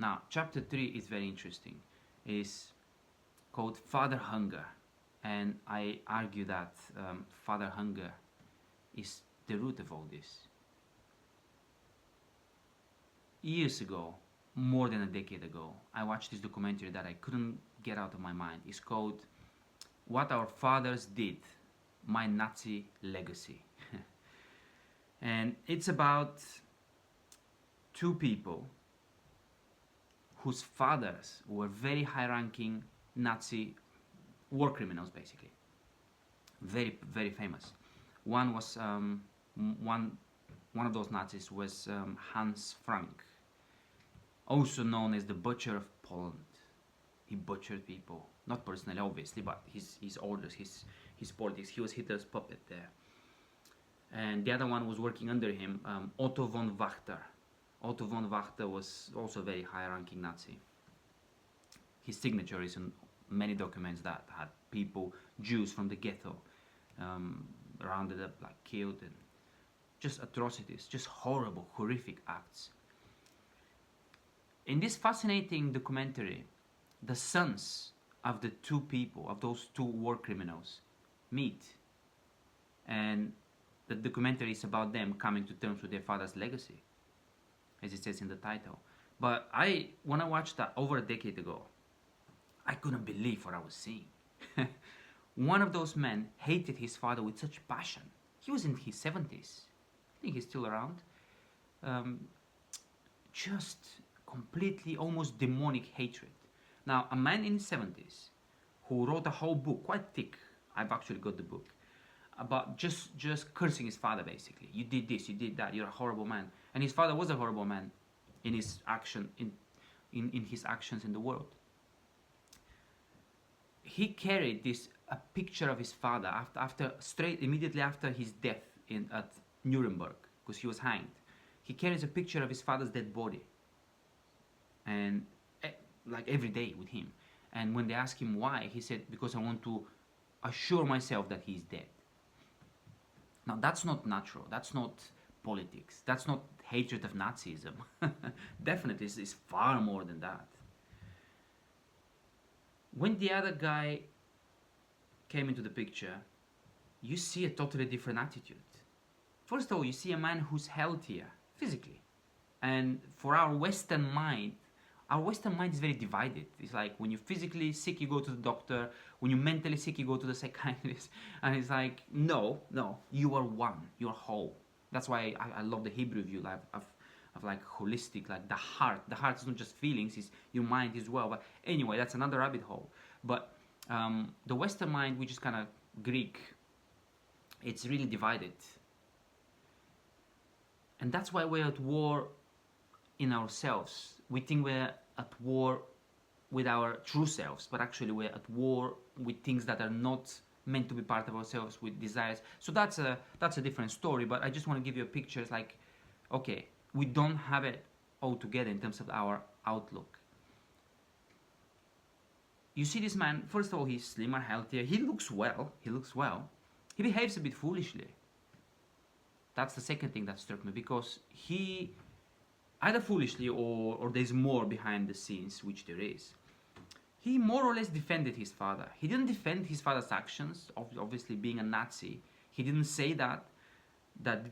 Now, chapter 3 is very interesting. It's called Father Hunger. And I argue that father hunger is the root of all this. Years ago, more than a decade ago, I watched this documentary that I couldn't get out of my mind. It's called What Our Fathers Did, My Nazi Legacy. And it's about two people whose fathers were very high-ranking Nazi war criminals, basically. Very, very famous. One was one of those Nazis was Hans Frank, also known as the Butcher of Poland. He butchered people, not personally, obviously, but his orders, his politics. He was Hitler's puppet there. And the other one was working under him, Otto von Wachter. Otto von Wachter was also a very high-ranking Nazi. His signature is in many documents that had people, Jews from the ghetto, rounded up, like killed, and just atrocities, just horrible, horrific acts. In this fascinating documentary, the sons of the two people, of those two war criminals, meet. And the documentary is about them coming to terms with their father's legacy, as it says in the title. But when I watched that over a decade ago, I couldn't believe what I was seeing. One of those men hated his father with such passion. He was in his 70s. I think he's still around. Just completely, almost demonic hatred. Now, a man in his 70s who wrote a whole book, quite thick, I've actually got the book, about just cursing his father, basically. You did this, you did that, you're a horrible man. And his father was a horrible man in his action, in his actions in the world. He carried a picture of his father immediately after his death at Nuremberg, because he was hanged. He carries a picture of his father's dead body, and like every day with him. And when they asked him why, he said, because I want to assure myself that he's dead. Now, that's not natural. That's not politics. That's not hatred of Nazism. Definitely, it's far more than that. When the other guy came into the picture, you see a totally different attitude. First of all, you see a man who's healthier physically. And for our Western mind is very divided. It's like when you're physically sick, you go to the doctor. When you're mentally sick, you go to the psychiatrist. And it's like, no, you are one. You're whole. That's why I love the Hebrew view of like holistic, like the heart. The heart is not just feelings, it's your mind as well. But anyway, that's another rabbit hole. But the Western mind, which is kind of Greek, it's really divided. And that's why we're at war in ourselves. We think we're at war with our true selves, but actually we're at war with things that are not meant to be part of ourselves, with desires. So that's a different story, but I just want to give you a picture. It's like, okay, we don't have it all together in terms of our outlook. You see this man, first of all, he's slimmer, healthier, he looks well, he behaves a bit foolishly. That's the second thing that struck me, because he, either foolishly or there's more behind the scenes, which there is, he more or less defended his father. He didn't defend his father's actions, obviously being a Nazi. He didn't say that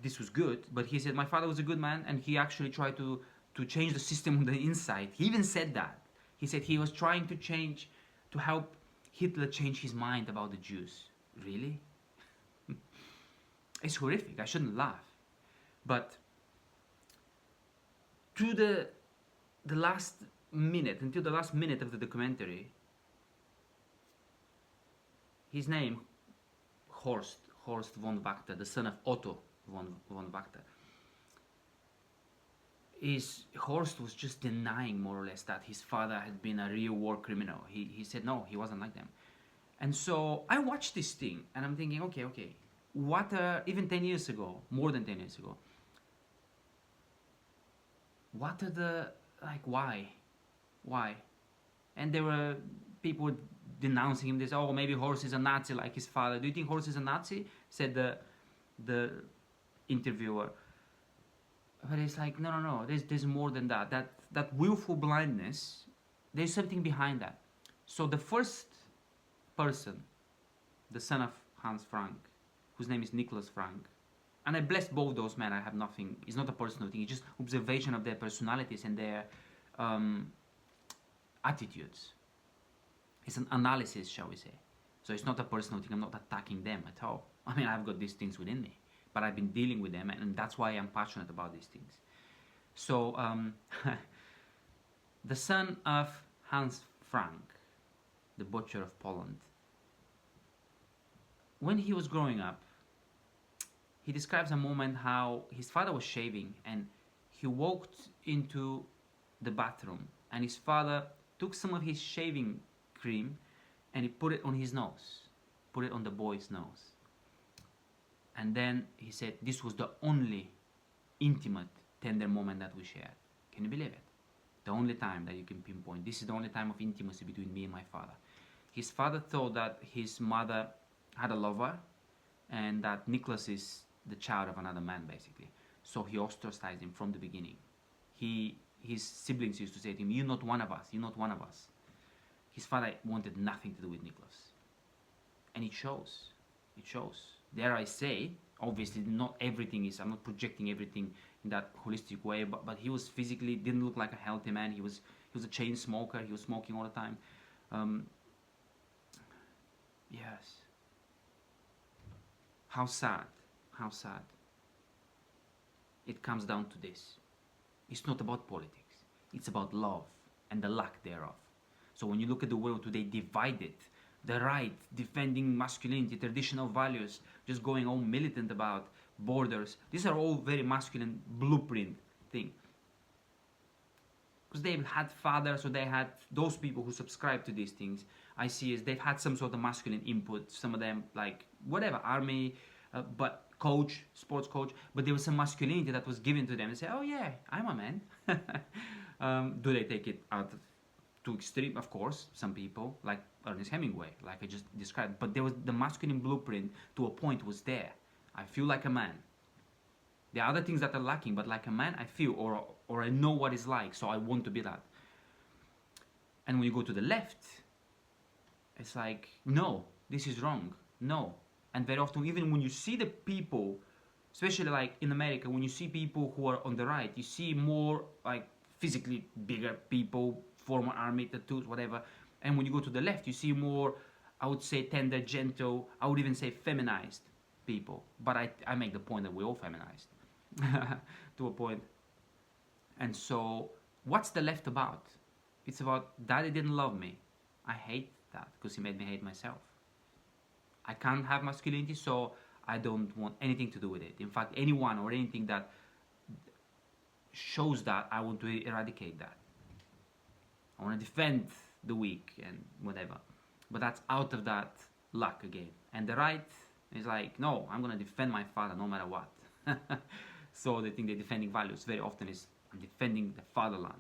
this was good, but he said my father was a good man, and he actually tried to change the system on the inside. He even said that. He said he was trying to help Hitler change his mind about the Jews. Really? It's horrific. I shouldn't laugh. But to the last minute, until the last minute of the documentary, his name, Horst von Wachter, the son of Otto von Wachter, Horst was just denying more or less that his father had been a real war criminal. He said no, he wasn't like them. And so I watched this thing and I'm thinking, okay, what even 10 years ago, more than 10 years ago, what are the, like, why? And there were people denouncing him. They said, oh, maybe Horst is a Nazi like his father. Do you think Horst is a Nazi? Said the interviewer. But it's like, no, there's more than that. that willful blindness, there's something behind that. So the first person, the son of Hans Frank, whose name is Nicholas Frank, and I bless both those men. I have nothing. It's not a personal thing. It's just observation of their personalities and their attitudes. It's an analysis, shall we say. So it's not a personal thing. I'm not attacking them at all. I mean, I've got these things within me, but I've been dealing with them, and that's why I'm passionate about these things. So the son of Hans Frank, the butcher of Poland, when he was growing up, he describes a moment how his father was shaving and he walked into the bathroom and his father took some of his shaving cream and he put it on his nose, put it on the boy's nose. And then he said, this was the only intimate, tender moment that we shared. Can you believe it? The only time that you can pinpoint. This is the only time of intimacy between me and my father. His father thought that his mother had a lover and that Nicholas is the child of another man, basically. So he ostracized him from the beginning. His siblings used to say to him, you're not one of us, you're not one of us. His father wanted nothing to do with Nicholas. And it shows. It shows. Dare I say, obviously not everything is, I'm not projecting everything in that holistic way, but he was physically, didn't look like a healthy man. He was a chain smoker, he was smoking all the time. Yes. How sad, how sad. It comes down to this. It's not about politics. It's about love and the lack thereof. So when you look at the world today divided, the right defending masculinity, traditional values, just going all militant about borders. These are all very masculine blueprint thing. Because they've had fathers, or they had those people who subscribe to these things. I see is they've had some sort of masculine input. Some of them like whatever, army, but coach, sports coach. But there was some masculinity that was given to them. They say, oh yeah, I'm a man. Do they take it out to extreme? Of course, some people like Ernest Hemingway, like I just described. But there was the masculine blueprint to a point was there. I feel like a man. There are other things that are lacking, but like a man, I feel, or I know what it's like, so I want to be that. And when you go to the left, it's like, no, this is wrong, no. And very often, even when you see the people, especially like in America, when you see people who are on the right, you see more like physically bigger people, former army, tattoos, whatever. And when you go to the left, you see more, I would say, tender, gentle, I would even say feminized people. But I make the point that we're all feminized to a point. And so what's the left about? It's about daddy didn't love me. I hate that because he made me hate myself. I can't have masculinity, so I don't want anything to do with it. In fact, anyone or anything that shows that, I want to eradicate that. I want to defend the weak and whatever. But that's out of that luck again. And the right is like, no, I'm going to defend my father no matter what. So they think they're defending values. Very often is I'm defending the fatherland.